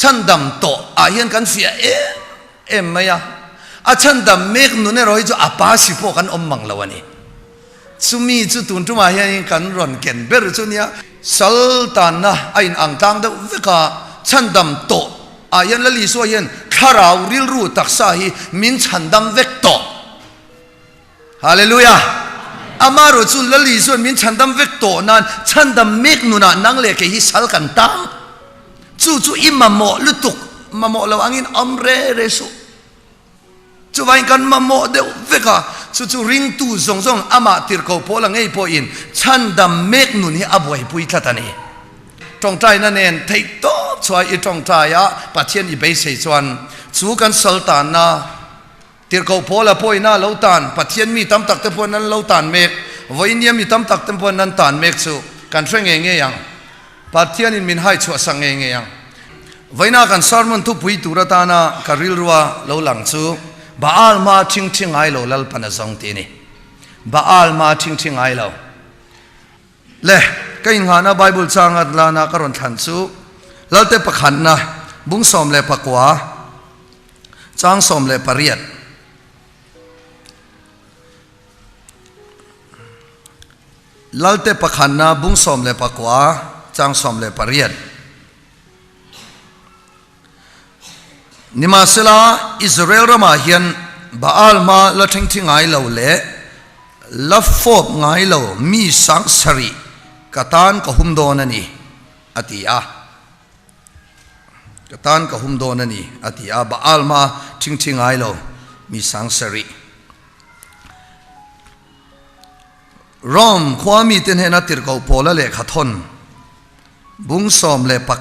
ฉันดำโตอาเฮียนกันเฟียไหมอะฉันดำเมกนุนเนี่ยเราจะอาปาสิพวกันอมมังละวันนี้สุมีจุดตุนจุมาเฮียนกันรอนเก่นเบอร์จุเนี่ยสัลตานนะไอ้อังตังเดวิกาฉันดำโตอาเฮียนละลิสวเฮียนข้าราวริลรูตักษาฮีมินฉันดำเวกโตฮาเลลูยาอามารุจุลละลิสวนมินฉันดำเวกโตนั้นฉันดำเมกนุนะนังเลกฮิสัลกันตังจู่อิมามโมลุตุกมาโมเราอังอินอัมเรสุจู่วันกันมาโมเดวเวกาจู่ริงตูซงอามาติร์กโพลังไงพออินฉันดำเมกนุนี่อบวยปุยทัตนีตรงใจนั่นเองไทยโตช่วยตรงใจอะปัจเจียนอีเบสชวนจู่กันสัลตานนะติร์กโพละพอยน่าเล่าตานปัจเจียนมีตั้มตักเตปนั้นเล่าตานเมกวันนี้มีตั้มตักเตปนั้นตานเมกจู่กันเร่งเงี้ยยังปัจเจียนมินให้ชัวสังเงี้ยยังวันนั้นกันสารมันทุบปุยตุระตานะการิลรัวเล่าหลังจู่บาอัลมาชิงไอโลลัลปันซองตีนี่บาอัลมาชิงไอโลเล่ก็ยังหานะไบเบิลจางอัดลานะกรอนทันซูลัลเตปขันนะบุ้งสอมเล่ปกวาจางสอมเล่ปริยัดลัลเตปขันนะบุ้งสอมเล่ปกวาจางสอมเล่ปริยัดนิมาสลาอิสราเอลรามาเฮียนบาอัลมาละทิ้งไงเราเละละฟอบไงเรามีสังสริกตานกับหุมโดนนี่อติยากตานกับหุมโดนนี่อติยาบาอัลมาทิ้งไงเรามีสังสริรอมความมีเต็นเฮนัติรกเอาโพละเละขัดทนบุ้งสอมเละปัก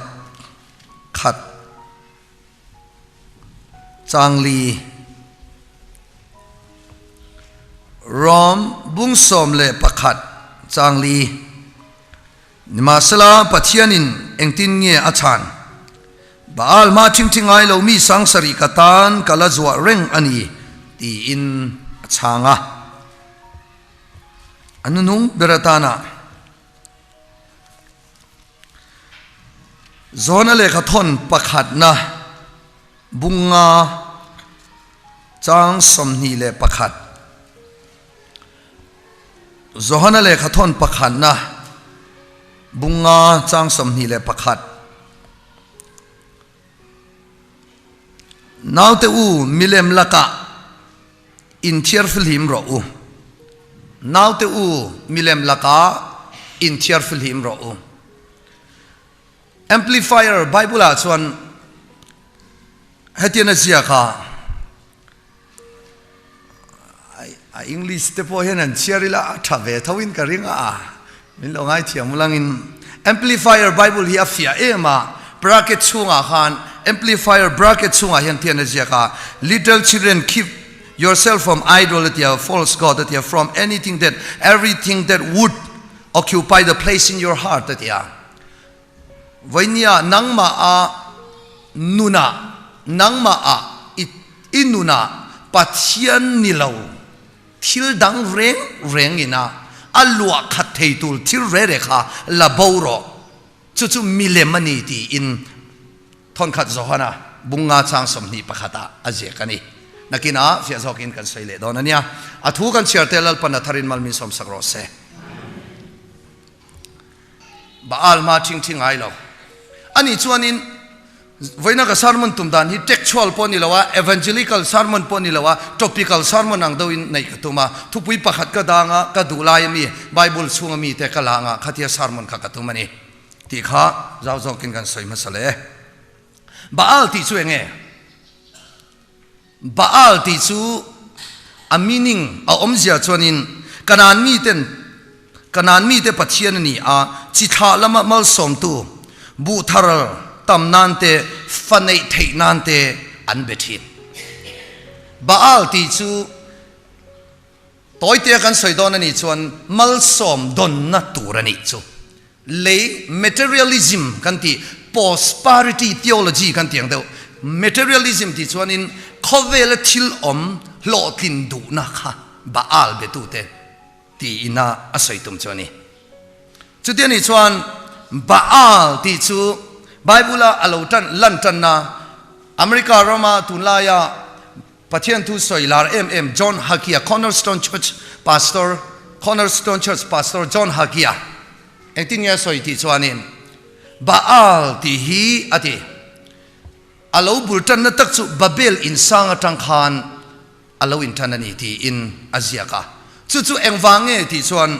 ขัดจางลีรอมบุ้งสอมเล่ประคัดจางลีนิมาสลาปัจเจียนินเองตินเงียอาจารย์บาอัลมาทิ้งไงเรามีสังสริกตานกาลจวะเร่งอันนี้ตีอินชางะอันนุ่งเบรตานะโซนเล่ขทนประคัดนะบุงาจางสมนีเลประคัดโซฮานะเลขทนประคัดนะบุงาจางสมนีเลประคัดนาวเตอูมิเลมลักะอินเทียร์ฟิลหิมรออูนาวเตอูมิเลมลักะอินเทียร์ฟิลหิมรออู amplifier Bible อ่ะส่วนให้เทียนเสียค่ะอังกฤษเตปโอเห็นอันเชียริละทับเวทวินกระริงมิลงไอเทียมลังอิน amplifier Bible เฮียฟิอามา bracket ช่วงขัน amplifier bracket ช่วงเห็นเทียนเสียค่ะ little children keep yourself from idolatry or false god that you from everything that would occupy the place in your heart that youวันนี้นังมานุนะนังมาอินุนะปัจเจียนนิลาวทิลดังเร่งอินะอัลลัวขัดเทตุลทิลเร่ค่ะลาบาวรอจู่มิเลมันนี่ที่อินทอนขัดโซฮานะบุงงาจางสมนีปะขัดอาเจกันนี่นักกินเฟียจอกินกันใส่เลดอนนี่อัฐุกันเชียร์เตลัลปนัทรินมัลมิสมสักรอเซบาอัลมาทิ้งไงเราอันนี้ชวนอินวันนั้นก็สารมันตุ้มดานที่ textual ปนิลาวะ evangelical สารมันปนิลาวะ topical สารมันนังดวินในกตุมาทุกวิปัสกดางะกดูลายมี Bible ช่วงมีแต่กลางะขัดยาสารมันขัดกตุมานี่ที่ข้าเราจะกินกันใส่มาสเลบาอัลที่ช่วยไงบาอัลที่ช่วยอามินิงอมเสียชวนินขนาดมีเต็ปัจเจียนนี่จิตาละมัลสมตูบูทาร์ตำนานเตฟันในเทนานเตอันเบทินบาอัลที่ชูตัวเตียกันสวยดอนนี่ชวนมัลสมดอนนัตูรนี่ชูเลย materialism กันที่ prosperity theology กันที่อย่างเดียว materialism ที่ชวนนินเขาเวลทิลอมโลกินดูนะคะบาอัลเบตูเตที่อินาอาศัยตุมชวนี่จุดเดียนี่ชวนบาอัลที่ชู Bible alotan London na America Roma tunlaya pathian tu soilar John Hakia Cornerstone Church Pastor John Hakia engtin ya soi ti chuanin Baal ti hi ati alo bultan na tak chu Babel in sang atang khan alo in tanani ti in Asia ka chu engwange ti chuan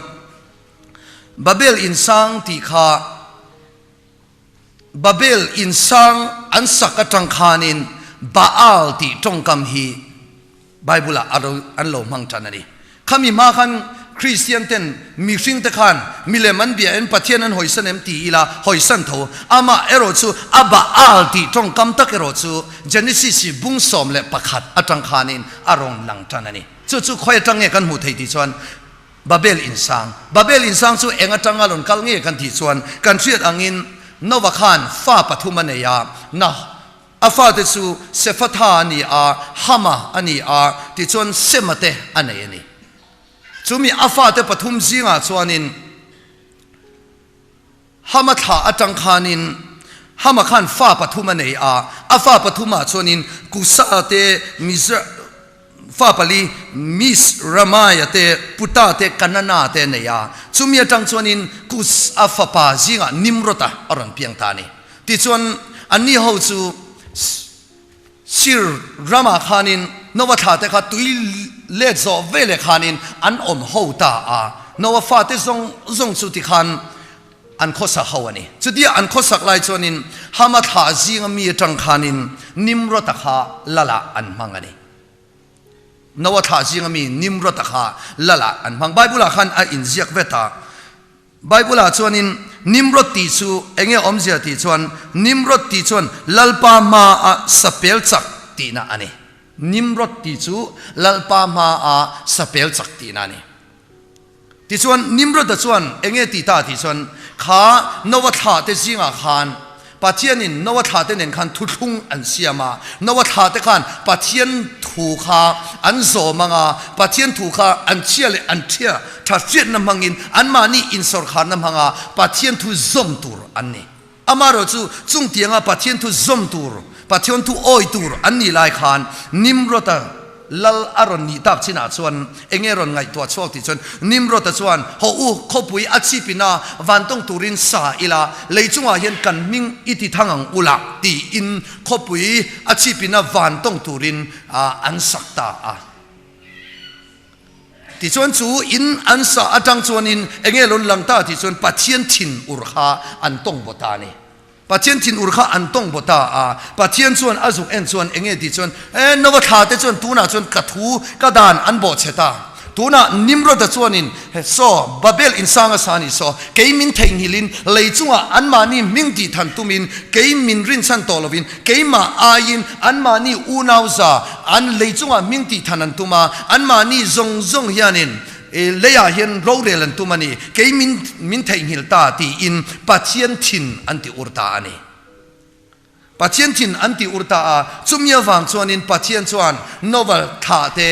Babel in sang ti kha Babel in sang an sakatang khanin Baal ti tongkam hi Bible aro an lo mang tanani kami ma khan Christian ten mi sing te khan mileman bia en pathian an hoisan em ti ila hoisan tho ama ero chu Baal ti tongkam tak ero chu Genesis bung som le pakhat atang khanin arong lang tanani chu khoi tang nge kan mu thei ti chuan Babel in sang chu enga tangalon kal nge kan ti chuan kan thiat angin Nova Khan fa pathumaneya na afa te su Sefatha ani Hama ani ti chuan semate anei ani chumi afa te pathum zinga chuanin Hamatha atang khanin Hama Khan fa pathumanei afa pathuma chuanin Kusa te Mizra fa pali Mis Ramaya te Puta te Kanana te neya chumi atang chuanin Kus afa pa zinga Nimrota aron piang tani ti chuan ani ho chu Sir Rama Khanin Nova Thate kha tui le zo vele khanin an om ho ta Nova fa te zong chu ti khan an khosa hawani chudia an khosak lai chuanin Hamatha zinga mi atang khanin Nimrota kha lala an mangani Nova Tha zinga mi Nimrota kha lala an mang Bible khan a inziak veta Bible chuanin Nimrod ti chu enge omzia ti chuan Nimrod ti chuan lalpa ma sapel chak ti na ani Nimrod ti chu lalpa ma sapel chak ti na ni ti chuan Nimrod da chuan enge ti ta ti chuan kha Nova Tha te zinga khan pathianin Nova Tha te nen khan thuthung an siama Nova Tha te khan pathian thu kha an zo manga pathian thu kha an chiale an thia tha chiat na mangin an mani insor khan na manga pathian thu zom tur anni amaro chu chung tianga pathian thu zom tur pathian thu oi tur anni lai khan Nimrota lal aron ni tak china chuan engeron ngai to chuak ti chuan Nimrota chuan ho u khopui achi pina wantong turin sa ila leichunga hian kan ming iti thangang ula ti in khopui achi pina wantong turin an sakta ti chuan chu in an sa atang chuan in engelon langta ti chuan pathian thin urkha an tong botani pathian thin urkha an tong bota pathian chuan azuk en chuan enge ti chuan Nova Tha te chuan tuna chuan kathu kadan an bo cheta tuna Nimrod chuan in so Babel in sanga sani so keimin theng hilin leichunga an mani mingti than tumin keimin rin san tolovin keima ain an mani unauza an leichunga mingti thanan tuma an mani zong hianin leya hian rorelan tumani keimin theng hil ta ti in pathian thin anti urta ani pathian thin anti urta chumya wang chuan in pathian chuan Nova Tha te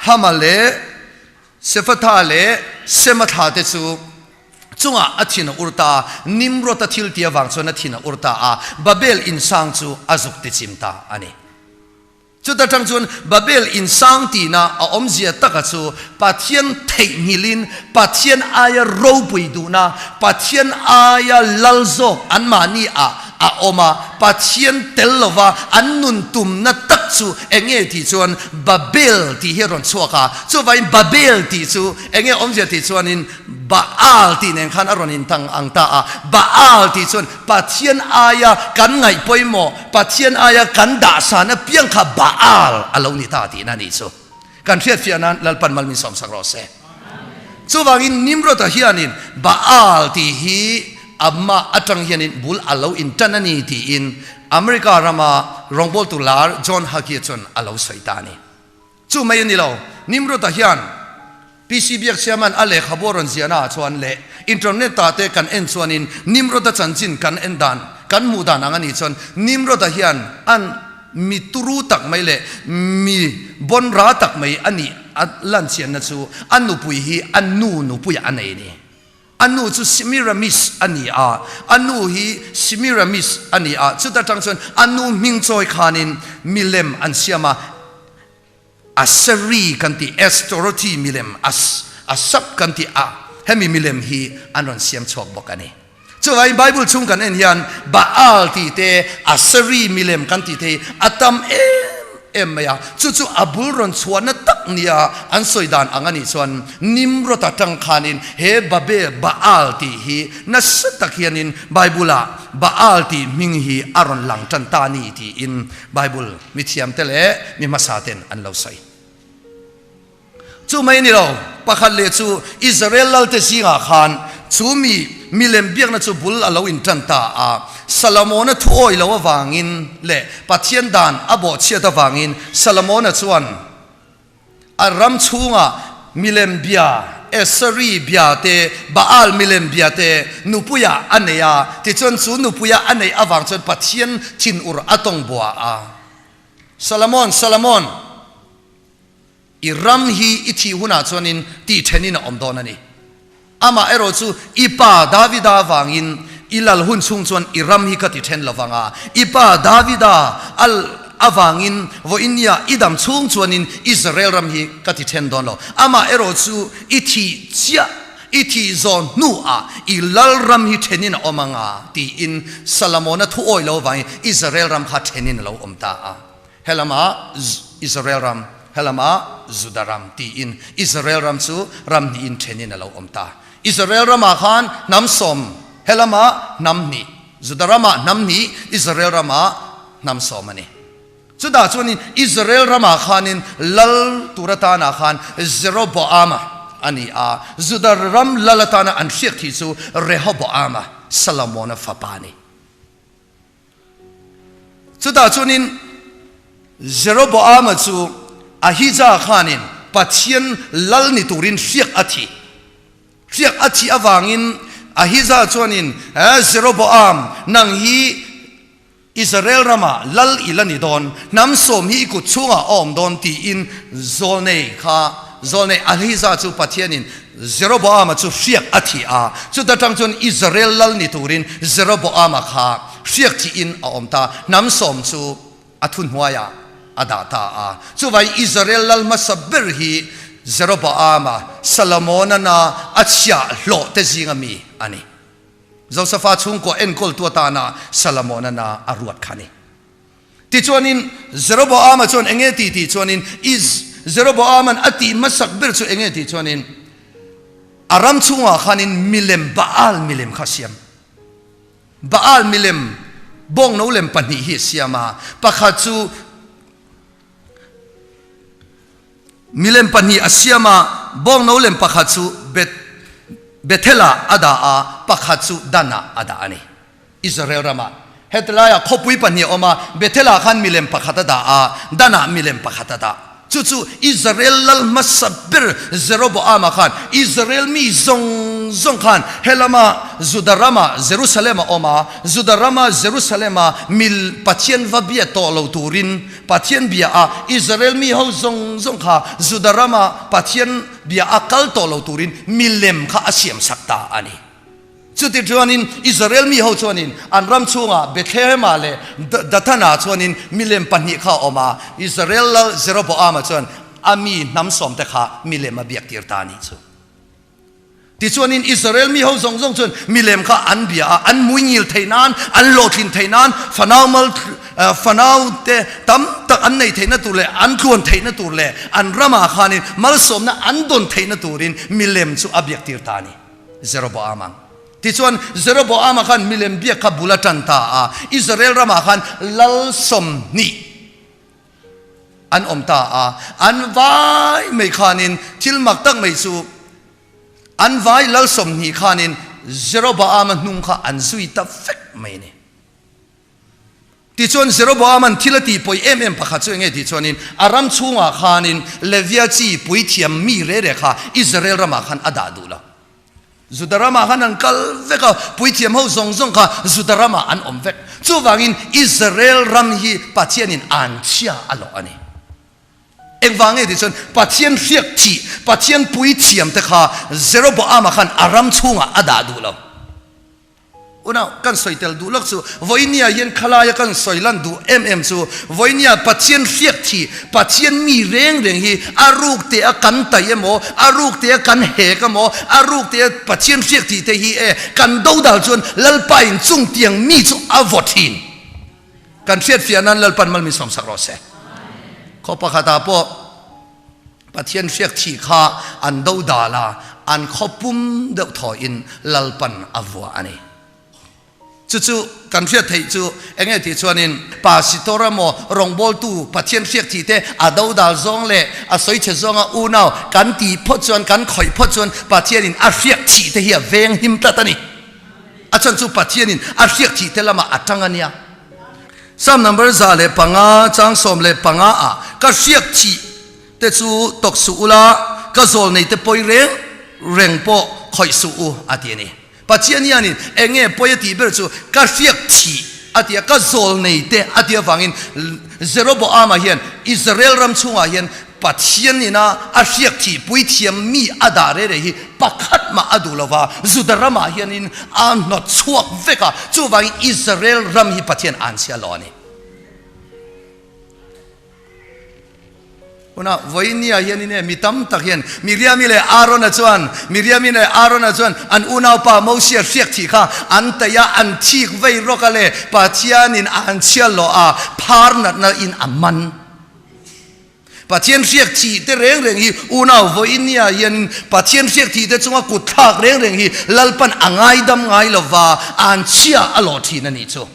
Hamale Sefatha le Sematha te chu chunga athina urta Nimrota thil tia wang chuan athina urta Babel in sang chu azuk te chimta ani chuta tang chuan Babel in sang ti na omzia taka chu pathian thei ngilin pathian aya ropui du na pathian aya lalzo an mani oma pathian telova an nun tum na tak chu enge ti chuan Babel ti heron chuaka chu vai Babel ti chu enge omzia ti chuan in Baal ti nen khan aron in tang angta Baal ti chuan pathian aya kan ngai poimo pathian aya kan da sana piang kha Baal alo ni ta ti na ni chu kan thiat fianan lalpan malmin som sakrose chu wangin Nimrod hianin Baal ti hi amma atang hianin bul alo in tanani ti in America rama rongbol tular John Hakiachon alo saitani chu mai ni lo Nimrod hian PCB chairman ale khaboron ziana chuan le internet ta te kan en chuanin Nimrod chanchin kan endan kan mudan angani chon Nimrod hian an mi turu tak mai le mi bon ra tak mai ani lan chian na chu anu pui hi anu nu pui anei ni anu chu Semiramis ania anu hi Semiramis ania chu ta tang chuan anu ming choi khanin milem an siama Asari kanti Estoroti milem asap kanti hemi milem hi anon siam chok bokani chu ai Bible chung kan en hian Baal ti te Asari milem kanti te atam maya chu abul ron chuan tak nia an soidan angani chuan Nimrod atang khanin he Baal ti hi na satak hianin Bible Baal ti ming hi aron lang tan tani ti in Bible mithiam tele mi masaten an lo sai chu mai ni lo pakhat le chu Israel lal te singa khan chu mi milem biak na chu bul alo in tanta Salomon thu oi lo wangin le pathian dan abo chia ta wangin Salomon chuan aram chunga milem bia Esari bia te Baal milem bia te nupuya aneya ti chon chu nupuya anei awang chon pathian chin ur atong bua Salomon iram hi ithi huna chuanin ti thenin omdonani ama ero chu ipa Davida wangin ilal hun chung chuan iram hi ka ti then lawanga ipa Davida al awangin vo inya idam chung chuanin Israel ram hi ka ti then don lo ama ero chu ithi zon nu ilal ram hi thenin omanga ti in Salomon thu oi lo wang Israel ram kha thenin lo omta helama Israel ram helama Zudaram ti in Israel ram chu ram ni in thenin lo omta Israel rama khan nam som helama namni Zudarama namni Israel rama nam somani chuda chuanin Israel rama khanin lal turatana khan Jeroboam ani Zudaram lalatana an shiak thi chu Rehoboam Salomon fapani chuda chuanin Jeroboam chu Ahijah khanin pathian lal ni turin shiak athi awangin Ahijah chuanin Jeroboam nang hi Israel rama lal ilani don nam som hi ku chunga om don ti in zone Ahijah chu pathianin Jeroboam chu shiak athi chu datang chun Israel lal ni turin Jeroboam kha shiak ti in omta nam som chu athun huaya adata chu vai Israel lal masabir hi Jeroboam Salomon na achia lo te zingami ani Josaphat chung ko enkol tuatana Salomon na aruat khani ti chuanin Jeroboam chon enge ti chuanin is Jeroboam an ati masakbir chu enge ti chuanin aram chunga khanin milem Baal milem khasiam Baal milem bong no lem pani hi siama pakhat chu milem pani asiama bong no lem pakhat chu Bethela ada pakhat chu Dana ada ani Israel rama hetlaya khopui pani oma Bethela khan milem pakhat ada Dana milem pakhat ada chu Israel lal masabir Jeroboam khan Israel mi zong khan helama Zudarama Jerusalem oma Zudarama Jerusalem mil pathian vabia to lo turin pathian bia Israel mi ho zong kha Zudarama pathian bia akal to lo turin milem kha asiam sakta ani chuti chuanin Israel mi ho chuanin anram chunga Bethlehem le dathana chuanin milem pani kha oma Israel Jeroboam chuan ami nam som te kha milem abiak tirtani chu ti chuanin Israel mi ho zong chuan milem kha an bia an muingil theinan an lotlin theinan fanau te tam tak an nei theina turle an tlon theina turle an rama khanin mal somna an don theina turin milem chu abiak tirtani Jeroboam ti chuan Jeroboam khan milem bia kha bulatan ta Israel rama khan lal som ni an omta an vai mai khanin tilmak tak mai chu an vai lal som ni khanin Jeroboam nung kha an zui ta fek mai ni ti chuan Jeroboam an thilati poi pakhat chu nge ti chuanin aram chunga khanin Levia chi pui thiam mi re kha Israel rama khan ada dula Zudarama khan an kal veka pui thiam ho zong kha Zudarama an om vek chu wangin Israel ram hi pathianin an chia alo ani eng wange ti chon pathian riak thi pathian pui thiam te kha Jeroboam khan aram chunga ada du lo una kan soitel du lok chu voinia yen khalaya kan soilan du chu voinia pathian riak thi pathian mi reng hi aruk te akan tai emo aruk te kan he ka mo aruk te pathian riak thi te hi kan do dal chon lalpain chung tiang mi chu avothin kan fiat fianan lalpan mal mi som sakro se ko pakhata po pathian riak thi kha an do dala an khopum de tho in lalpan avwa ani chu kan fiat thei chu enge ti chuanin pasitora mo rongbol tu pathian riak thi te ado dal zong le a soi che zong a u nau kan ti pho chuan kan khoi pho chuan pathian in a riak thi te hi veng him tatani a chan chu pathian in a riak thi te lama atangania Psalm number za le panga chang som le panga a ka riak thi te chu tok su ula ka zol nei te poi reng po khoi su u atiani pathian yanin enge poeti ber chu ka riak thi atia ka zol nei te atia wangin Jeroboam hian Israel ram chunga hian pathian ina a riak thi pui thiam mi adare re hi pakhat ma adulova zudarama hianin an not chuak veka chu wang Israel ram hi pathian an sia loni una voinia hianine mitam takhian Miriam le Aaron chuan an unau pa Moses riak thi kha an taya an thik vei rokale pathian in an sia lo a pharna na in aman pathian riak thi te reng hi unau voinia hian pathian riak thi te chunga kuthak reng hi lalpan angai dam ngai lova an chia alo thi na ni chu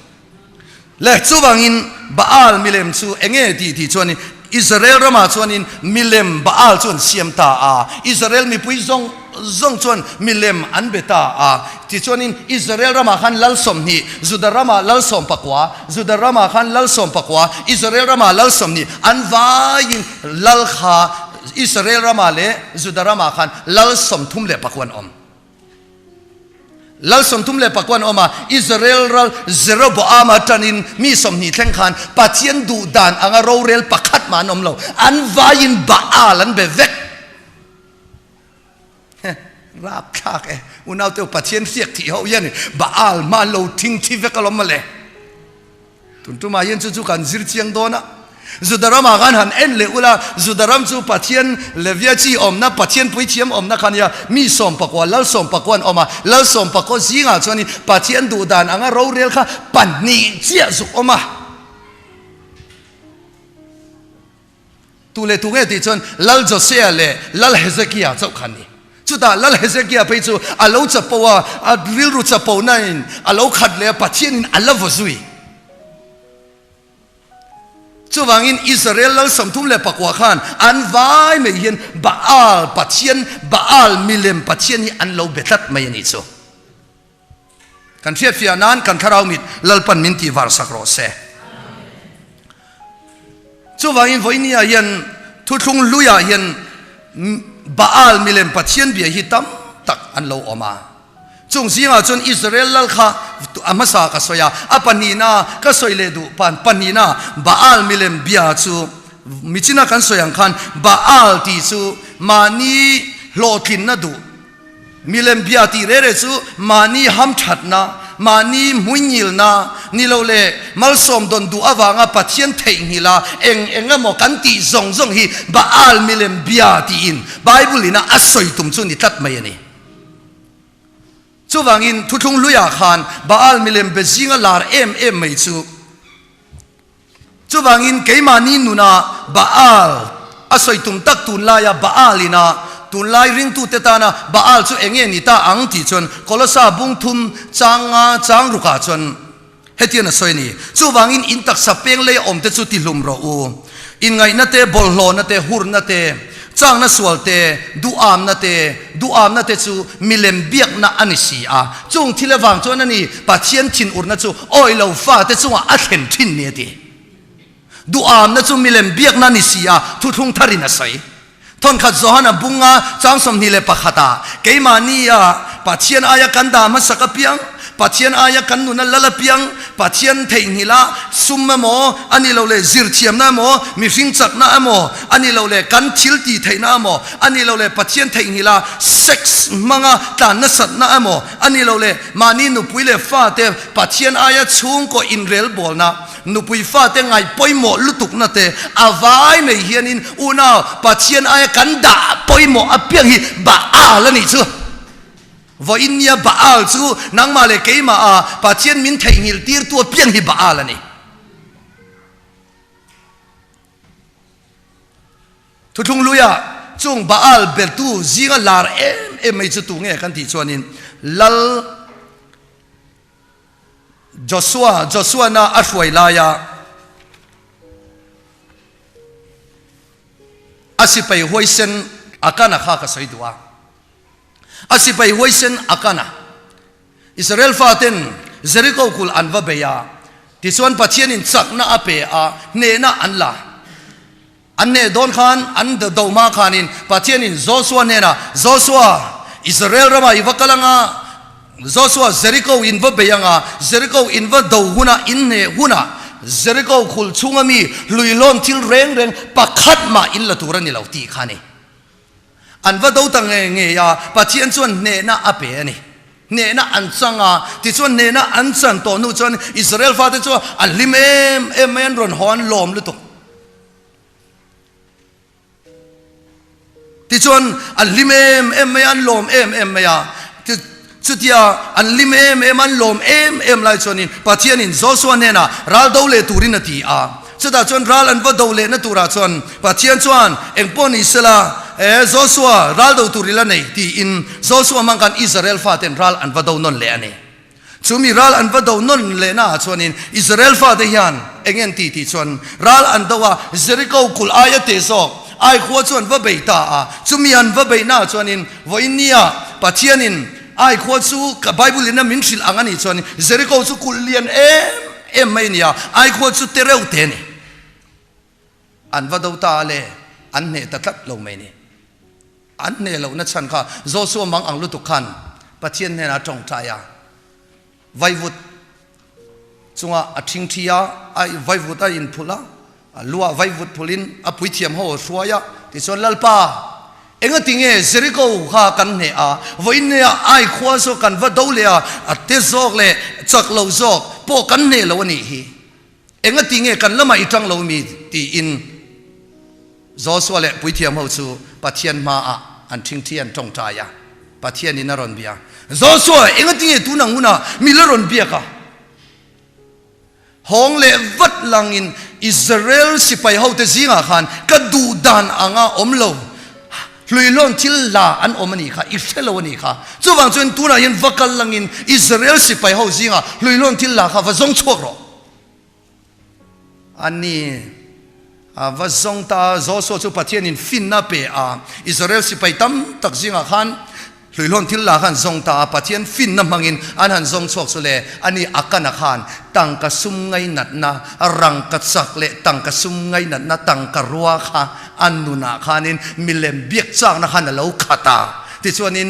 le chuwangin Baal milem chu enge ti chuan Israel rama chuanin milem Baal chuan siam ta a Israel mi pui zong chuan milem an beta a ti chuanin Israel rama khan lal som ni Judarama lal som pakwa Judarama khan lal som pakwa Israel rama lal som ni an vain lal kha Israel rama le Judarama khan lal som thum le pakwan om lal som thum le pakwan oma Israel ral Jeroboam tanin mi som ni thleng khan pathian du dan anga ro rel pakhat man om lo an vain Baal an be vek rap khak unau te pathian siak thi ho yan Baal man lo thing thi vekalom male tuntuma yen chu kan zir chiang dona Zudarama kan han en le ula Zudaram chu pathian levia chi omna pathian pui thiam omna khania mi som pakwa lal som pakwan oma lal som pakko zinga choni pathian du dan anga ro rel kha panni chia zu oma tule tunge ti chon lal Josea le lal Hezekiah chau khani chuta lal Hezekiah pe chu alo chapowa a ril ru chapo nain alo khat le pathian in alavu zui chuwangin Israel lal samthum le pakwa khan an vai me hian Baal pathian Baal milem pathian hi an lo betat mai ni chu kan fiat fianan kan tharau mit lalpan min ti war sakro se chuwangin voinia hian thuthung luya hian Baal milem pathian bia hi tam tak an lo oma chung zinga chon Israel lal kha amasa ka soya apanina ka soile du panina Baal milem bia chu michina kan soyang khan Baal ti chu mani hlotin na du milem bia ti re chu mani ham thatna mani muinil na nilole malsom don du awanga pathian theihila engamo kan ti zong hi Baal milem bia ti in Bible ina asoi tum chu ni tat mai ani chuwangin thuthung luya khan Baal milem bezinga lar em mai chu chuwangin keimani nuna Baal asoi tum tak tun la ya Baalina tun lai ring tu tetana Baal chu enge ni ta ang ti chon kolosa bung thum chang ruka chon hetian asoi ni chuwangin in tak sapeng le om te chu ti hlum ro u in ngai na te bol hlo na te hur na te chang na sualte duam na te chu milem biak na anisi a chung thilawang chon ani pathian thin urna chu oi lo fa te chunga a thlen thin ne ti duam na chu milem biak na nisi a thuthung tharin a sai thon khat zohana bunga changsom ni le pakhata keimani a pathian aya kanda ma sakapiang ปัจเจียนอายกันนุนละละเปียงปัจเจียนเทงฮิลาซุมมะโมอันนี้เราเลยจิรเทียมนะโมมีฟิงจักนะโมอันนี้เราเลยกันชิลตีเทนะโมอันนี้เราเลยปัจเจียนเทงฮิลาเซ็กซ์มังตานนัสัตนะโมอันนี้เราเลยมานี่นุปุยเลยฟาเตปัจเจียนอายชุงก็อินเรลบอลนะนุปุยฟาเตไงปอยโมลุตุกนะเตอาวายไม่เฮียนินอุณาปัจเจียนอายกันด่าปอยโมอเปียงฮิบาอาละนี่ชัวว่าอินเนียบาอาลซูนังมาเลกัยมาอาปัจเจียนมินเทงิลตีร์ตัวเพียงฮิบาอาลนี่ทุกทุงลุยะจงบาอาลเบลตูซิงลาร์ไม่จุดตุงเงี้ยกันที่ชวนินลัลจอสัวน่าอัศวยลายาอาศิไปหวยเซนอาการนักข้าก็ใส่ตัวอาศิไปหวยเซนอาการนะอิสราเอลฟาเตนเจริโกคุลอันวะเบียที่ส่วนปัจเจียนินสักน่าอเปอาเนน่าอันละอันเนโดนขานอันเดดาวมาขานินปัจเจียนินโจสัวเนน่ะโจสัวอิสราเอลรามาอีวะกลังอ่ะโจสัวเจริโกอินวะเบียงอ่ะเจริโกอินวะดาวหุนะอินเนหุนะเจริโกคุลชุงมีลุยล้นทิลเร่งปักขัดมาอินละตัวนี่เราตีขานี่อันว่าดูตั้งเงี้ยปัจเจียนส่วนเนน่าอเปนี่เนน่าอันซังอ่ะที่ส่วนเนน่าอันซังตัวนู้นส่วนอิสราเอลฟาที่ส่วนอันลิมเอ็มรอนฮอนลมลุตุที่ส่วนอันลิมเอ็มลมยาที่สุดยาอันลิมอันลมไล่ส่วนนี้ปัจเจียนินโจส่วนเนน่ารัลดูเลตูรินตีอ่ะสุดท้ายส่วนรัลอันว่าดูเลนตูราส่วนปัจเจียนส่วนเอ็งปอนิสลาโจสัวรัลดูตุริลนี่ที่อินโจสัวมังกันอิสราเอลฟาเตนรัลอันว่าดูนนเลนี่ชุมีรัลอันว่าดูนนเลน่าส่วนอินอิสราเอลฟาเตียนเอ็งเงินที่ส่วนรัลอันตัวเจริโกคุลอายะเตโซไอขวดส่วนว่าเบต้าชุมีอันว่าเบน่าส่วนอินว่าอินเนียปัจเจียนินไอขวดสู้กับไบเบิลนั้นมินชิลอังอันนี้ส่วนเจริโกสู้คุลเลียนไม่เนียไอขวดสู้เตเรวเตนี่อันว่าดูตาเลอันเนตตัดลงไม่นี่อันเนเรานัดฉันค่ะโจสัวมังอังลุตุขันปัจเจียนเนน่าจงใจไว้วุฒจงอาทิ้งที่ยาไอไว้วุฒอินพุละลัวไว้วุฒพุลินอภิเทียมหัวสวยที่ส่วนลัลปาเอ็งติงเจริโกข้ากันเนะวันนี้ไอขวาโซกันว่าดูเลยเตโซกเลยจักเราโซกพวกกันเนะเราวันนี้เอ็งติงกันละไม่จังเรามีที่อินโจสัวเลยปุยเทียมหัวสูปัจเจียนมาอันทิ้งเทียนจงใจปัจเจียนนี่นารอนเบียโจสัวเอ็งติงตุนังหุนะมีนารอนเบียค่ะห้องเล่วัดลังอินอิสราเอลสิไปเขาเตจิงอาคารก็ดูดานอ่างอมโลลุยล้นทิลลาอันอมนี่ค่ะอิสราเอลวันนี้ค่ะจู่บางส่วนตุนังอินวักลังอินอิสราเอลสิไปเขาจิงลุยล้นทิลลาค่ะว่าจงชั่วหรออันนี้ว่าจงตาโจสัวจุปัจเจียนินฟินนาเปอิสราเอลสิไปตั้มตักจิงอาคารลุยล้นทิลลาขันจงตาปัจเจียนฟินน้ำมังอินอันหันจงชั่วสุเลอันนี้อาการอาคารตังกะซุมไงนัดนะรังกะสักเลตังกะซุมไงนัดนะตังกะรัวค่ะอันนุนาขานินมิเลมเบียกจ้างนะขันเราขาตาที่ส่วนนิน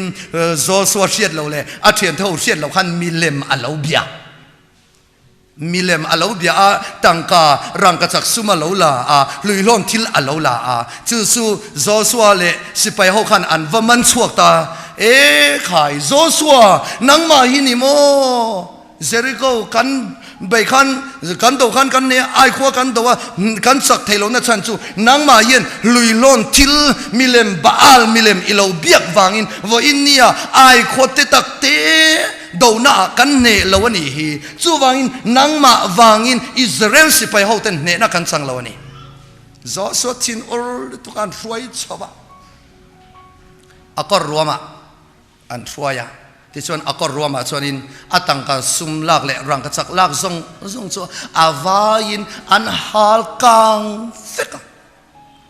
โจสัวเชียดเราเลยอาเทียนเท่าเชียดเราขันมิเลมอันเราเบียมิเลมอัลลอฮ์เบียตังการังกษักซุมาลลาลุยล้นทิลอัลลอฮ์ลาจู่โจสัวเลสิไปเขาขันอันว่ามันชั่วตาขายโจสัวนังมาหินิโมเจริโกกันใบขันกันตัวขันกันเนี่ยไอขวากันตัวกันสักเทโลนัชันจู่นังมาเย็นลุยล้นทิลมิเลมบาอัลมิเลมอิลาวเบียกวางอินว่าอินเนียไอขวาเตตักเตดูน่ากันเนลวันนี้ฮีจู่วางอินนังมาวางอินอิสราเอลสิไปเขาเต้นเนนักกันสังลวันนี้โจสัวทินอร์ตุกันช่วยชาวบ้านอักรัวมาอันช่วยที่ส่วนอักรัวมาส่วนอินอัตังกาซุมลากเลรังกษักลากส่งชัวอาวายินอันฮัลกังเฟก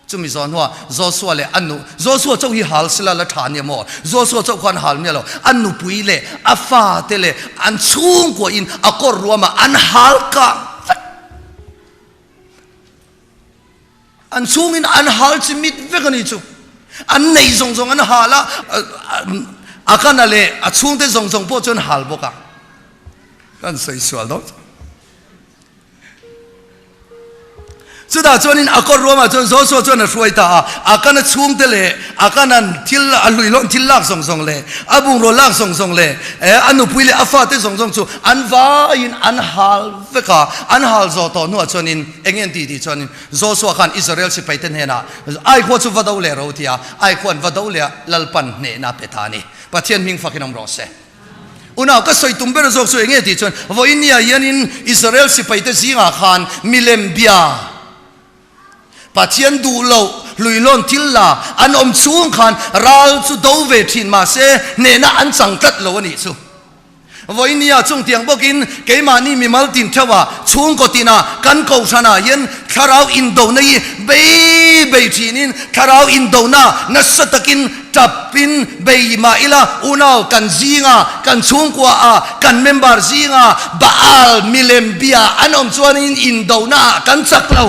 จุมิซอนว่าโจสัวเลอันนูโจสัวเจ้าฮิฮัลสิลาละฐานเนี่ยหมดโจสัวเจ้าควันฮัลเนี่ยเราอันนูปุยเลอาฟาเตเลอันชุ่งกว่าอินอักรัวมาอันฮัลกังอันชุ่งอินอันฮัลจิมิดเวกันนี่จูอันไหนส่งอันฮัลละอาการอะไรชุ่งเตส่งพวกจนฮัลบกะ กันใส่สวลต้องสุดท้ายจนนี้อากรรวมจนโซโซจนช่วยตาอาการนั้นช่วงเตะอาการนั้นทิลลุยล้นทิลลักส่งเลยอาบุงโรลักส่งเลยอันนู้นพูดเลยอาฟาเตส่งชูอันว่าอินอันฮัลเฟกาอันฮัลโซโตนัวจนนี้เอ็งเงินตีจนนี้โซโซขันอิสราเอลสิไปเต็นเฮนะไอ้คนสุวัดเอาเลยเราที่ไอ้คนวัดเอาเลยลัลปันเนน่าเปตานีปัจจัยมิงฟักนำรอเซอุณาก็สวยตุ้มเบอร์โซโซเอ็งเงินตีจนว่าอินเนียยันอินอิสราเอลสิไปเต็นสิงาขันมิเลมเบียปัจจัยดูโลลุยล้นทิลลาอันช่วงขันเราสุดเอาเวทินมาเสเนน่าอันสังกัดโลนี่สุวันนี้จงเตียงบอกินเกมานี่มีมัลตินเทว่าช่วงกตินากันกูชนะยันคาราอินโดนีเบย์ทีนินคาราอินโดนานัสตะกินจับปินเบย์มาอิลาอุณากันซิงากันช่วงกว่ากันเมมเบอร์ซิงาบาอัลมิเลมเบียอันชวนอินโดนากันสักเลา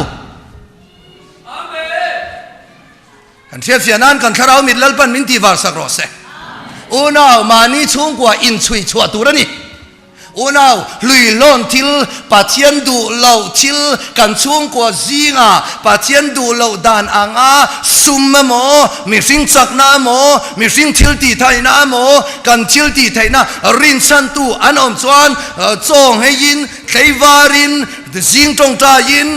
กันเทียบเสียนั้นกันคารามิดลัลปันมินตีวาร์สักรอเซอุณาวมานี่ช่วงกว่าอินชุยชัวตัวนี่อุณาวลุยล้นทิลปัจเจียนดูเหล่าทิลกันช่วงกว่าซิงาปัจเจียนดูเหล่าดานอ่างซุมมะมีสิ่งจักน้ำมีสิ่งทิลตีไทยน้ำกันทิลตีไทยน้ำรินสันตูอันอมชวนจงให้ยินใครวารินสิ่งจงใจยิน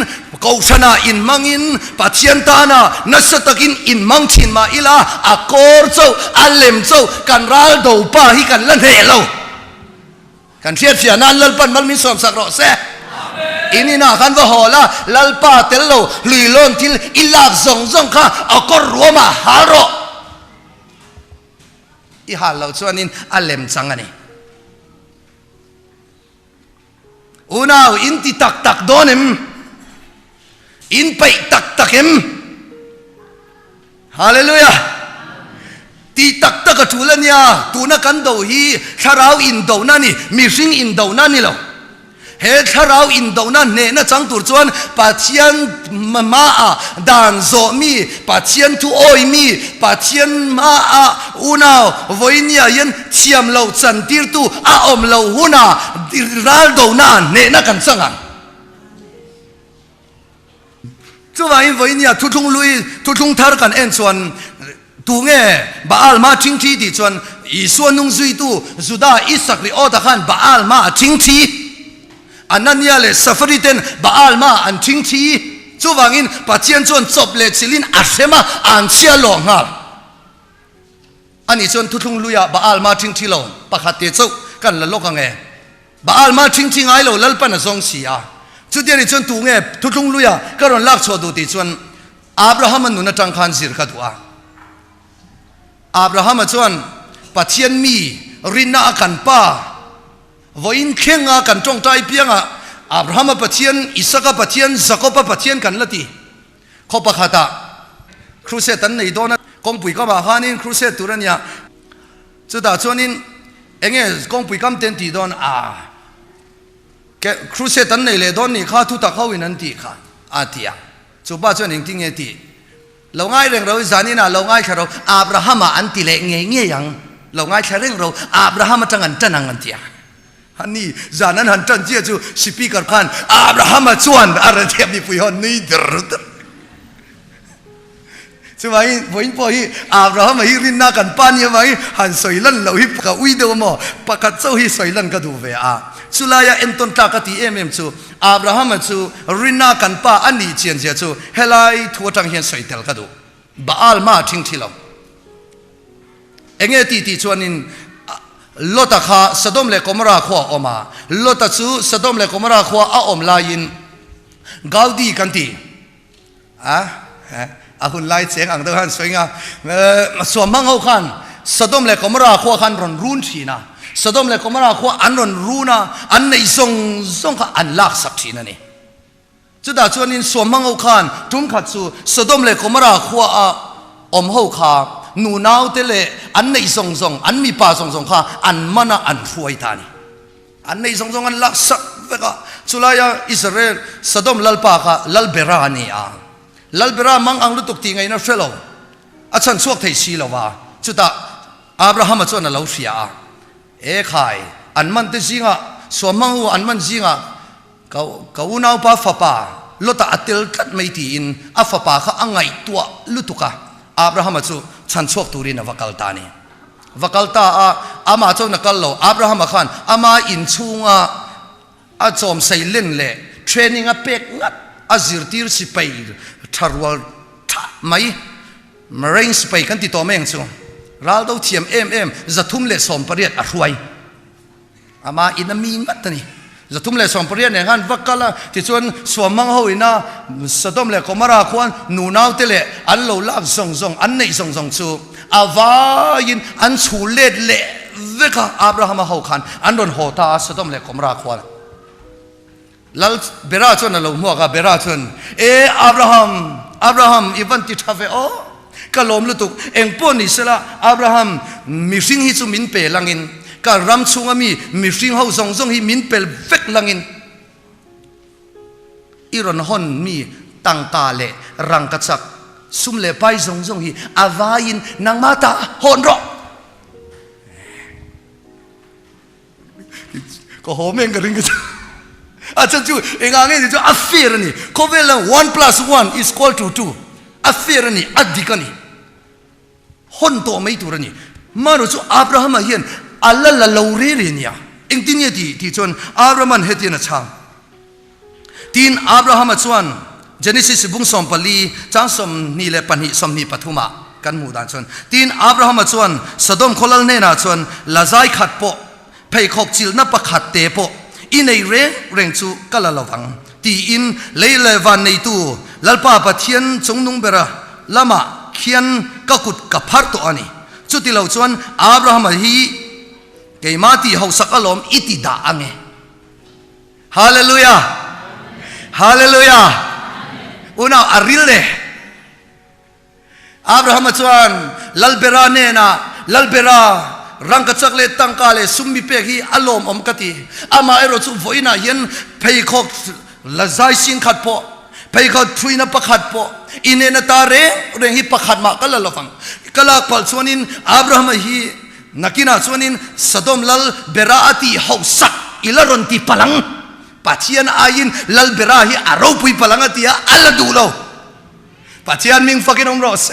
กูชนะอินมังอินปัจเจียนตานานัสตะกินอินมังชินมาอิลาอากอร์โซอัลเลมโซกันรัลโดป้าฮิกันลันเฮโลกันเทียบเสียนั้นลัลปันมันมีส่วนสักรอเซอินี่นะกันว่าฮอละลัลป้าเตลโลลุยล้นทิลอิลาซงค่ะอากอร์รัวมาฮาโรอีฮาเราส่วนนี้อัลเลมจังอันนี้อุณาวอินติตักโดนิมอินไปตักเอ็มฮาเลลูยาตีตักกจูเลนยาตูนักันดูฮีชาราวอินดูนั่นนี่มีสิ่งอินดูนั่นนี่หรอเฮชาราวอินดูนั่นเนี่ยนะจังตัวจวนปัจเจียนมาดานโซมีปัจเจียนทูโอยมีปัจเจียนมาอุณาววันนี้ยันเทียมเราจันทิรตูอาอมเราหุนารัลดูนั่นเนี่ยนะกันสังกันจู่ว่าวันนี้ทุกลุยทุกทาร์กันเอ็นส่วนตัวเงี้ยบาอัลมาทิ้งที่ดิส่วนอีส่วนนุ่งซุยตู้สุดาอิสักริโอตะขันบาอัลมาทิ้งที่อันนั้นเนี่ยเลยสัฟริเตนบาอัลมาอันทิ้งที่จู่ว่างินปัจเจียนส่วนจบเลยสิลินอาเซมาอันเชียลงฮะอันนี้ส่วนทุกลุยบาอัลมาทิ้งที่ลงปะขัดเตจุกันละโลกังเงบาอัลมาทิ้งที่ไงเราลัลปันส่งเสียจุดเดียวนี้ส่วนตัวเงี้ยทุกลุยก็รอนลักชดูติส่วนอับราฮัมมันนุนจังขันสิรขัดว่าอับราฮัมส่วนปัจเจียนมีรินากันป้าวันเข่งกันจงใจเพียงอับราฮัมปัจเจียนอิสกปัจเจียนซักปัจเจียนกันละทีข้อประคตาครูเซตันในโดนกงปุยก็มาหานินครูเซตุรันยาจุดต่างส่วนนี้เองกงปุยกำเต็นตีโดนครูเซตันในเลโดนนี่ข้าทุตะเข้าวินันตีค่ะอาทิยาจุบ้าส่วนหนึ่งที่เงี้ยตีเราง่ายเรื่องเราจานี่นะเราง่ายแค่เราอับราฮัมอันติเลงเงี้ยยังเราง่ายแค่เรื่องเราอับราฮัมจังอันจันอันเตียฮันนี่จานั้นหันจันเจียจูสปีกเกอร์ขันอับราฮัมชวนอะไรเทียบมีผู้ยอนนี่ดร์ใช่ไหมวันพอฮีอับราฮัมฮีรินนากันปานยังไงหันสวยลันเราฮิปกับวิดีโอมอปากกัดเจ้าฮีสวยลันก็ดูเวสุลายาเอ็นต้นตากตีจูอับราฮัมจูรินนากันป้าอันนี้เจียนเจียจูเฮลัยทัวจังเฮียนสวยเตลก็ดูบาอัลมาทิ้งที่เราเอ็งตีชวนินลอตข้าสะดมเลกอมราขวาออกมาลอตจูสะดมเลกอมราขวาอมลายินกาวดีกันตีหุ่นลายเสียงอังเดหันสวยงามส่วนมังเอาขันสะดมเลกอมราขวาขันรอนรุนทีนะสะดมเลกอมราขวาอันรอนรูนะอันในทรงข้าอันลักสักทีนั่นเองจุดด่าชวนินส่วนมังเอาขันทุ่มขัดสู่สะดมเลกอมราขวาอมเอาขาหนูนาวเตเลอันในทรงอันมีป่าทรงข้าอันมันอันฟวยทานี่อันในทรงอันลักสักเวกสุลายาอิสราเอลสะดมลัลปาข้าลัลเบรานีลัลเบรามังอังลุตุกตีไงนะเฟลโลอาจารย์สวกไทยชีลาวาจุดด่าอับราฮัมชวนเราเสียขายอันมันเตจิงะ สวมมังหัวอันมันจิงอ่ะเขาอุณาวปาฟปาลดตาอัตลกัดไม่ตีอินอัฟปาเขาอังไงตัวลุตุกะอับราฮัมจูฉันชกตูรินวักลตานี่วักลตาอามาจูนักลโลอับราฮัมขันอามาอินชูงอาจอมใส่เล่นเล่เทรนนิ่งอาเป็กงัดอาจิรตีร์สิไปทารวลไม่มาเร่งสิไปกันติดต่อแม่งจูเราต้องเทียมจะทุ่มเล่สมปริยัติอรวยอามาอินามีงัดนี่จะทุ่มเล่สมปริยัติเนี่ยฮันวักละที่ชวนสวมมังหูอินาสะดมเล่ก็มาราควันนูนาวเตเล่อันโลลักซงอันไหนซงจูอาวายินอันชูเล่เล่เวกอับราฮัมเขาขันอันโดนโหตาสะดมเล่ก็มาราควันแล้วเบราชนเราหัวกับเบราชนอับราฮัมอีวันติดทาเฟโอกะลมลุตุกเองป้อนอิสระอับราฮัมมีสิ่งที่จุมินเปลังอินกะรำซุงมีสิ่งเขาซงฮิมินเปลเวกลังอินอีรอนฮอนมีตังกาเลรังกัจจซุมเลไปซงฮิอาวายินนางมาตาฮอนรอก็โหเมงกะริงกัจอาจารย์จูเองอ่างนี้จูอัฟเฟรนี่เขาเวลา1+1 is equal to 2อัฟเฟรนี่อัดดิกันนี่ฮอนตัวไม่ตัวนี่มารู้จูอับราฮัมเห็นอัลลอฮ์ละลาวเรียนี่เองที่นี่ที่จวนอับราฮัมเห็นนะช่างทีนอับราฮัมจวน Genesis บุ้งสมปลีจังสมนี่เลปันหิสมนี่ปัทุมากันหมู่ด่านจวนทีนอับราฮัมจวนสะดมคนละเนน่าจวนละใจขัดโปเพย์ขบจิลนับประขัดเตโปอินในเร่งจูกัลละวังตีอินเลวันในตู้ลัลปาปะเทียนจงนุงเบระละมาเขียนกักุดกับพัดตัวนี้จุดที่เราชวนอับราฮัมฮีเกมาตีเขาสักลมอิติดาอังเงฮาเลลูยาฮาเลลูยาอุณาอาริลเลอับราฮัมชวนลัลเบราเนนะลัลเบรารังกัจจเลตังกาเลสุมิเปกีอารมณ์อมกติอามาเอรจุฟอยน่ะยันเพย์ขบละใจสินขัดพอเพย์ขบทุยนับขัดพออินเนนตาเร่งฮิปขัดมากัลละฟังกัลละพัลชวนินอับราฮัมฮีนักินาชวนินสะดมลัลเบราอติฮาวสักอิลารอนติพลังปัจจัยอายินลัลเบราฮีอารมณ์ปุยพลังอติยาอัลลดูโลปัจจัยมิงฟักินอมรอส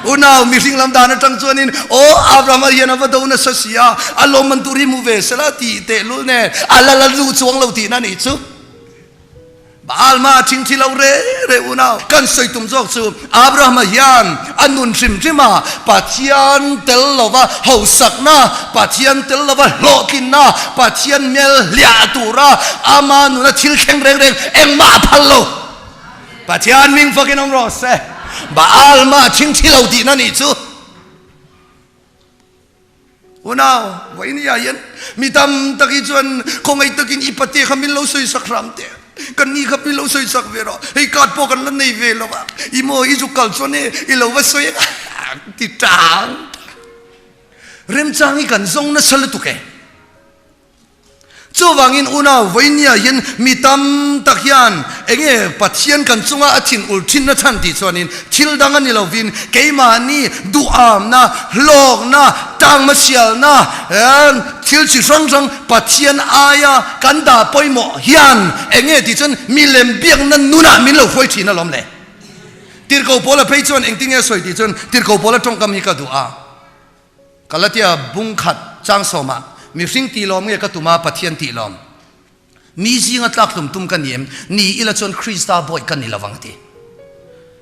อุณาวมิริงลำดานจังชวนินโออับราฮัมเฮียนวัดอุนสัสยาอารมณ์มันตุริมูเวสละตีเตลุเนอัลลดูชวงเราตีนั่นอิจุบาลมาชิงที่เราเร่อุณาวกันสวยตุ่มจอกซูอับราฮัมเฮียนอันนุนซิมจิมาปัจจัยเตลลาวะฮาวสักนาปัจจัยเตลลาวะโลกินนาปัจจัยเมลเลียตูระอามานุนทิลเข่งเร่งเอ็งมาพัลโลปัจจัยมิงฟักินอมรอสบาลมาชิงที่เราดีนั่นนี่จูอุณาววันนี้ยันมีตำตะกี้จวนคงไอ้ตะกี้อีปฏิขมินเราสวยสักครั้งเดียกันนี่ขมินเราสวยสักเวลาไอ้การพอกันนั่นในเวลาอีโมอีจุกกัลจวนนี่อีเราว่าสวยติดจางเริ่มจางอีกันทรงนั่นสลัดตุกเอจูวังอินอุณาววันนี้ยันมีตำตะกี้ยันเองปัจจัยกันจงอาทินอุลทินนัชันติจวนินทิลดังนี่เราวินเกยมานี่ดูอามนะโลกนะตังมาเชียลนะทิลชิรังปัจจัยอายะกันดาปอยโมยันเองที่จนมีเลมเบียงนั้นนุนามินเราฟอยทีนั่นล้มเลยติร์กโอโพลาเพย์จวนเองติงเอสวยที่จนติร์กโอโพลาตรงกับมีกระดูอากาลที่บุ้งขัดจังสมามีสิ่งตีลมเงี้ยก็ตุมาปัจจัยตีลมมีสิ่งอัตลักษณ์ตุ่มกันเยี่ยมนี่อิละจนคริสต์บอยกันนี่ละวังที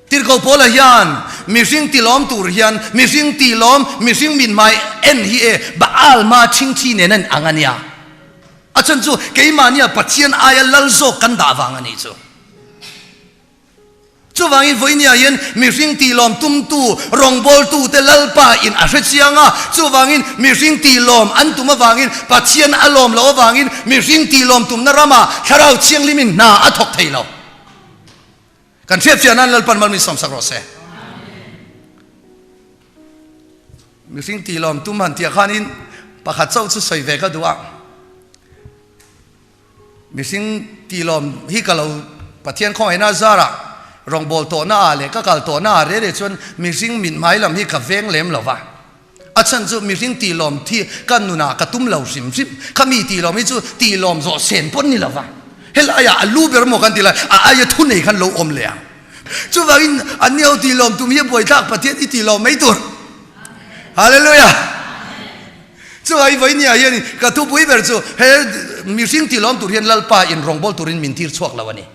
ติร์กโอโพลายันมีสิ่งตีลมตูรยันมีสิ่งตีลมมีสิ่งมินไม่เอ็นฮีเอบาอัลมาชิงทีเนี่ยนั่นอ่างเนี่ยอาจารย์จูเกี่ยมาเนี่ยปัจจัยอายะลัลโซกันดาวังนี่จูจูวังอินวันนี้ยันมีสิ่งตีลมตุ้มตูรองบอลตูเตลัลปาอินอาเซียงอ่ะจูวังอินมีสิ่งตีลมอันตุมาวังอินปัจจัยอารมณ์เราวังอินมีสิ่งตีลมตุมนารามาคาราเชียงลิมินนาอัทกไทยเรากันเทียบเทียนนั้นลัลปันมันมีสมสักรสมีสิ่งตีลมตุมหันเทียขานินปะขัดเจ้าสุดสวยเวก็ดูอ่ะมีสิ่งตีลมที่กับเราปัจจัยของไอ้นาซาระรองบอลตัวหน้าเลยก็กลตัวหน้าเรื่อยๆจนมีสิ่งมินไม้ลำที่กับเวงเล็มหรอวะ อาจารย์จูมีสิ่งตีลมที่กันนุนากระตุ้มเหล่าสิมขมีตีลมไม่จูตีลมโซเซนพ้นนี่ละวะเฮลายาลูเบอร์โมกันตีละอายทุนในขันโลอมเลยจูว่าอินอันนี้เอาตีลมตุ้มเยี่ยบวยทักประเทศที่ตีลมไม่ตัวฮาเลลูยาจูว่าไว้เนี่ยยันกระตุ้มวยเบอร์จูเฮมีสิ่งตีลมตัวเรียนลัลปาอินรองบอลตัวเรียนมินทีร์ชวกละวันนี้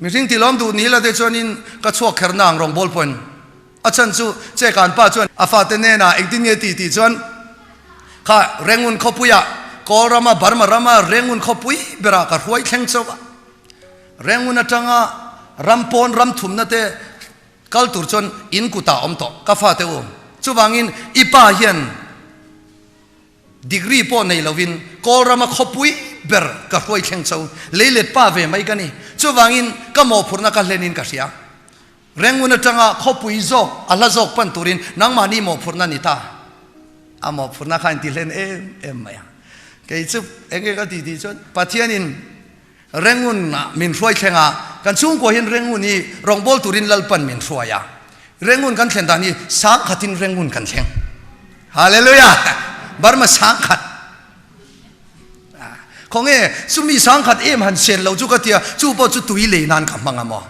มีสิ่งตีลมตัวนี้ละเดชนินก็ชวกแค่นางรองบอลพอนอาจารย์จูเจ้าการป้าชวนอาฟาเตเนน่าเองที่เนี่ยตีชวนข้าเร่งุนขบุยะกอรามาบาร์มารามาเร่งุนขบุยเบรากระหวยแข็งเจ้าเร่งุนจังอ่ะรำปนรำทุ่มนั่นเตะกัลตุรชนอินกุตาอมโตกาฟาเตอุจูบังอินอีป้าเฮียนดีกรีปอนในลวินกอรามาขบุยเบรกระหวยแข็งเจ้าเล่เล็ดป้าเวไม่กันนี่จูบังอินก็มอพูร์นักเลนินกัสยาเร่งวันจังอ่ะขบุยโจอัลลาโจปันตุรินนังมานีมอพูร์นันิตาอามอพูร์นักขันติเลนเอ็มไม่ยังแกจุบเองก็ดีจนปัจจัยนินเร่งวันมินช่วยเชงอ่ะกันช่วงกว่าเห็นเร่งวันนี้รองบอลตุรินลัลปันมินช่วยอ่ะเร่งวันกันเช่นตอนนี้สังขัดทินเร่งวันกันเชงฮาเลลูยาบาร์มาสังขัดคงสุมีสังขัดหันเชนเราจุกเตียจูบจุตุยเลยนานกับมังอ่ะมอ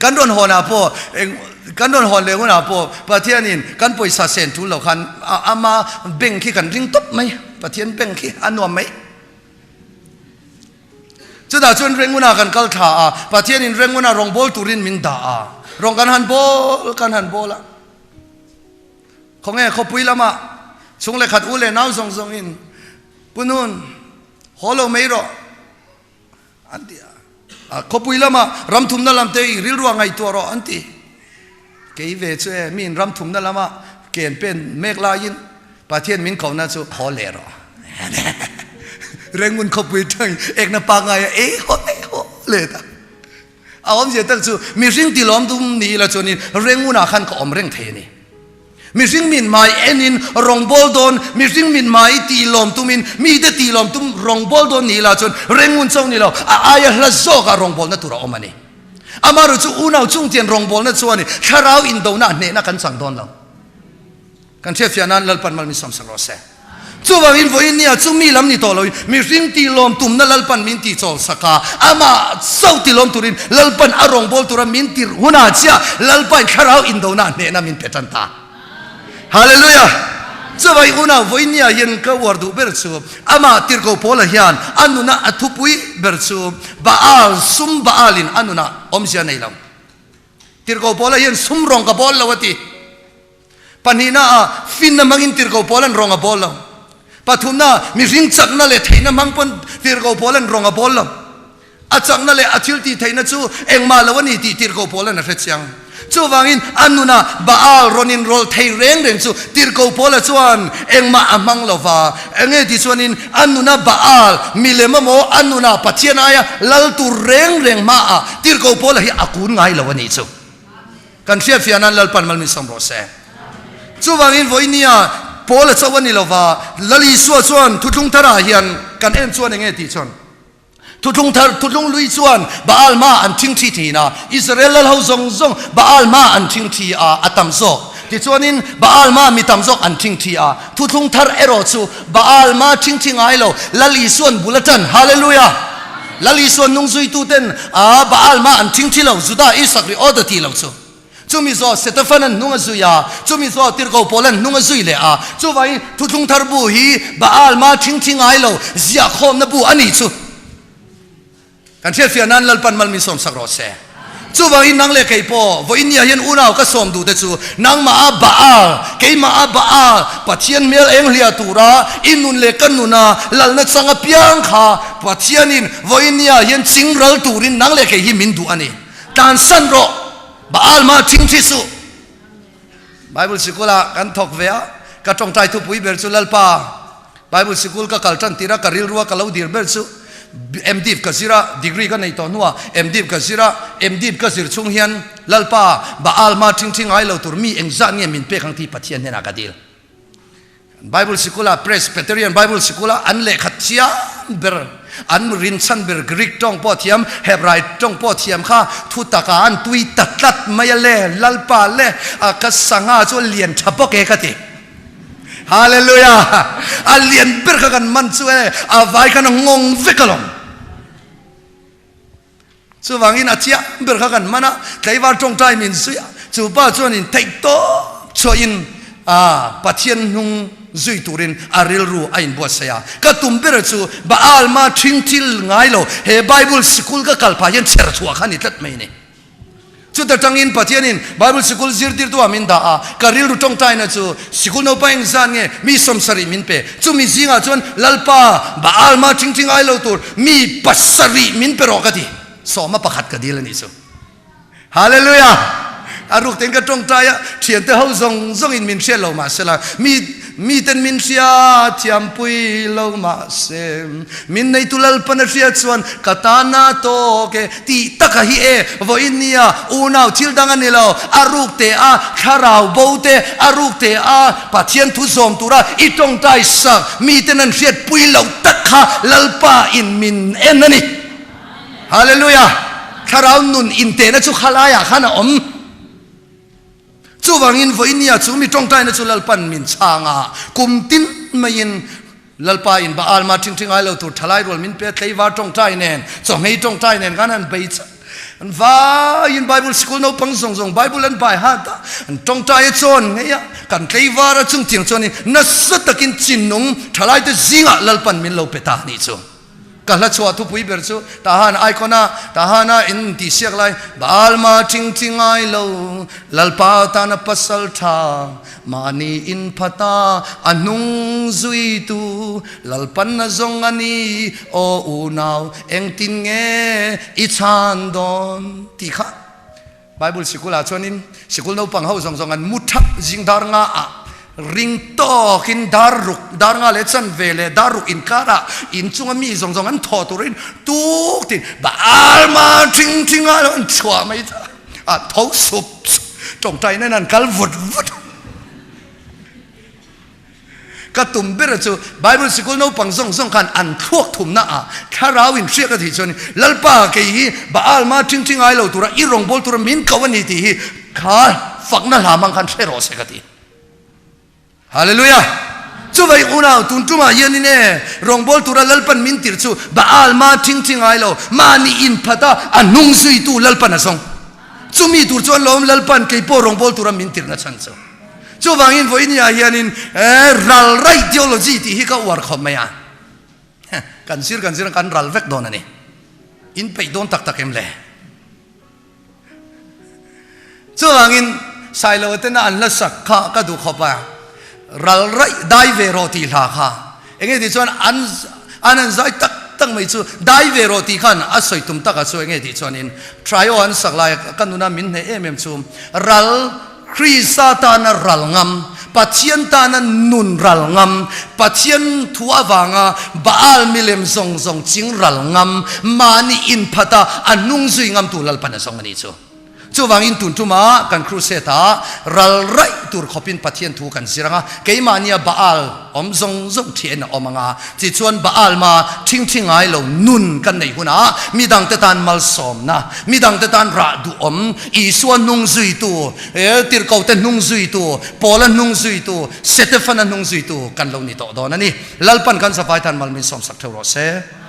กันโดนหัวหน้าพ่อกันโดนหัวเลยหัวหน้าพ่อประเทศนี้กันป่วยซาเซนทุลเราคันอามาเบ่งขี้กันริงตบไหมประเทศเบ่งขี้อันนวมไหมจุดาจนเร่งหัวหน้ากันกัลท่าประเทศนี้เร่งหัวหน้ารองบอลตุรินมินดารองกันหันบอลละของเขาปุยละมาช่วงเล็กขัดอุเลน้าส่งอินปุ่นนู่นฮอลโลไม่รออันเดียขบุยละมารำทุ่มนั่นลำเตยริลรัวไงตัวรออันตีเกี่ยเวชมีนรำทุ่มนั่นละมาเกี่ยนเป็นเมฆลายินประเทศมินเขานั่นสู้ฮอลเลรอเร่งมุนขบุยทั้งเอกนับปางไงฮอเลยท่าเอาอมเจตักสู้มีสิ่งที่ล้อมตุ้มนี้ละจนนี้เร่งมุนอาขันก็อมเร่งเทนี่มีสิ่งมินไม้เอ็นินรองบอลโดนมีสิ่งมินไม้ตีลมตุมินมีแต่ตีลมตุมรองบอลโดนนี่ละจนเร่งมุนส่งนี่ละอายะละโซกับรองบอลนั่นตัวเราอมันนี่อามารุจูอุณาจุงเตียนรองบอลนั่นส่วนนี่ข้าราวอินโดน่าเนี่ยนักกันสั่งโดนเรากันเชฟยานันลัลปันมัลมิสอมสังโรเซจูว่าอินโฟอินเนี่ยจูมีลำนี่ตัวเรามีสิ่งตีลมตุมนั่นลัลปันมินตีโจสักาอามาเศร้าตีลมตุรินลัลปันอารองบอลตุระมินตีหัวหน้าเจ้าลัลปันข้าราวอินโดน่าเนี่ยนัมินเปตันตาฮาเลลูยาจะไปอุณาวิญญาณยันก็วอร์ดูเบอร์ซูอามาติร์โกโพลาฮิอันอันนุนะอัตุปุยเบอร์ซูบาอัลซุมบาอัลินอันนุนะอมเสียในลำติร์โกโพลาฮิอันซุมรองกับบอลละวะทีปัญหาฟินน้ำมังอินติร์โกโพลันรองกับบอลละปัทุมน่ะมีริงจักนั่นเลยเทน้ำมังปนติร์โกโพลันรองกับบอลละอาจักนั่นเลยอาทิลตีเทน่ะจูเอ็งมาละวันนี้ติร์โกโพลันน่ะเฟชยังจูวางอินอันนุนะบาอัลรอนินโรลเทเร่งจูติร์โกโพลาชวนเอ็งมาอามังลาวาเอ็งที่ชวนินอันนุนะบาอัลมิเลมโมอันนุนะปัจเจนายะลัลตุเร่งมาติร์โกโพลาฮิอากุนไงละวันนี้จูกันเชียฟิอานันลัลปันมัลมิสัมโรเซจูวางอินวันนี้โพลาชวันนี้ลาวาลลิสวชวนทุจุงทาราฮิอันกันเอ็นชวนเอ็งที่ชวนทุกลุยชวนบาอัลมาอันทิ้งทีนะอิสราเอลเขาส่งบาอัลมาอันทิ้งทีอัตมซอกที่ชวนินบาอัลมามีตมซอกอันทิ้งทีทุกทาร์เอโรซูบาอัลมาทิ้งไงโลลลิสวนบุลตันฮาเลลูยาลลิสวนนุ่งซุยตูเต็นบาอัลมาอันทิ้งทีเราจุดาอิสักริออดทีเราซูจูมิโซเซตฟันันนุ่งซุยจูมิโซติร์โกโพลันนุ่งซุยเลยจูไว้ทุกทาร์บูฮีบาอัลมาทิ้งไงโลเสียคมนบูอันนี้ซูกันเชื่อฟิอานันลัลปันมัลมิสอมสักรอเซจูบางอินนังเล็กไอ้พ่อวันนี้ยันอุณาวก็สอมดูแต่จูนังมาอับบาอัลเกยมาอับบาอัลปัจเจียนเมลเองเลียตูระอินนุนเล็กกันนุนาลัลนัดสังเปียงขาปัจเจียนินวันนี้ยันสิงรัลตูรินนังเล็กไอ้หิมินดูอันนี้แต่สันโรบาอัลมาทิ้งที่สุไบเบิลสกุลกันทอกเวียก็จงใจทุบวิเบอร์สุลัลปาไบเบิลสกุลก็กัลตันตีระกริลรัวกัลาวดีร์เบอร์สุMDiv ก็สิระดีกรีก็ในตัวนัว MDiv ก็สิระ MDiv ก็สิรชุงเฮียนลัลปาบาอัลมาทิ้งไอ้เราตัวมีเอ็งจานเนี่ยมินเป้ขังที่ปัจเจียนเนี่ยนักดีล Bible School Presbyterian Bible School an le khatia ber an rin chan ber Greek tong po thiam Hebraic tong po thiam kha thu taka an tui tatlat maya le lalpa le ka sanga chu lian thapok e ka ti hallelujah a lian ber ka kan man chu e a vai kan ngong vekalong chu wangin a chia ber ka kan mana tlaiwar tong tai min suya chu pa chuan in thei to cho in pathian nung zui turin aril ru ain bo saya ka tumber chu baal ma thingtil ngai lo he Bible School ka kalpa yen cher chua khani tat mai ne chu ta tangin pathian in Bible School zir tir tu amin da ka ril ru tong tai na chu sikul no paing zan nge mi som sari min pe chu mi zinga chuan lalpa baal ma thingting ai lo tur mi pasari min pe ro ka ti so ma pakhat ka dil ni chu hallelujah aruk ten ka tong taya thian te ho zong zong in min she lo ma sela mi ten min sia thiam pui lo ma se min nei tulal pan ria chuan katana to ke ti taka hi e voinia unau thil dang ani lo aruk te a kharau bo te aruk te a pathian thu zom tura I tong tai sa mi ten an riat pui lo takha lalpa in min enani hallelujah kharau nun in te na chu khalaya khana chu wangin voinia chu mi tong tai na chu lalpan min changa kumtin main lalpa in baal ma thing ai lo tur thalai rol min pe tlaiwa tong tai nen chomei tong tai nen kanan beich an va in Bible School no pang song song Bible an bai ha ta an tong tai chon ngeya kan tlaiwa ra chung ting chon na satakin chinnung thalai te zinga lalpan min lo peta ni chu kala chua tu pui ber chu tahan icona tahana in ti siak lai balma ting ting ai lo lalpa ta na pasal tha mani in phata anung zui tu lalpan na zong ani o unau eng tin nge I chan don ti kha Bible School a chonin School no pang ho zong zong an muthak jingdar nga a ring to kin daruk dar nga le chan vele daruk in kara in chunga mi zong zong an tho turin tu tin baal ma ting ting an chwa mai ta a tho sup tong tai nan an kal vut vut ka tum ber chu Bible School no pang zong zong kan an thuak thum na a kharau in sia ka thi chon lalpa ke hi baal ma ting ting ai lo tura I rong bol tura min kawani ti hi kha fakna lamang kan thero se ka ti hallelujah chu vai una tuntuma yenine rongbol tura lalpan min tir chu baal ma thing thing ai lo mani in phata anung sui tu lalpan asong chu mi tur chuan lom lalpan ke po rongbol tura min tir na chan chu wangin voinia hianin ral right theology ti hi ka war khom maya kan sir kan ral vek don ani in pe don tak takem le chu wangin sailo tena an la sak kha ka du khopa ral rai dai ve roti la kha enge ti chuan an zai tak tak mai chu dai ve roti khan a soi tum taka chu enge ti chuan in try on saklai kanuna min ne em chu ral krisa ta na ral ngam pathian ta na nun ral ngam pathian thua wanga baal milem zong zong ching ral ngam mani in phata anung zui ngam tu lal pan song ani chu chu wangin tuntuma kan cruseta ral rai tur khopin pathian thu kan siranga keimania baal omzong zong thien omanga chi chuan baal ma thing thing ai lo nun kan nei huna midang te tan mal som na midang te tan ra du I suan nung zui tu tir ko te nung zui tu pola nung zui tu setefana nung zui tu kan lo ni to don ani lalpan kan sa pai tan mal min som sak thero se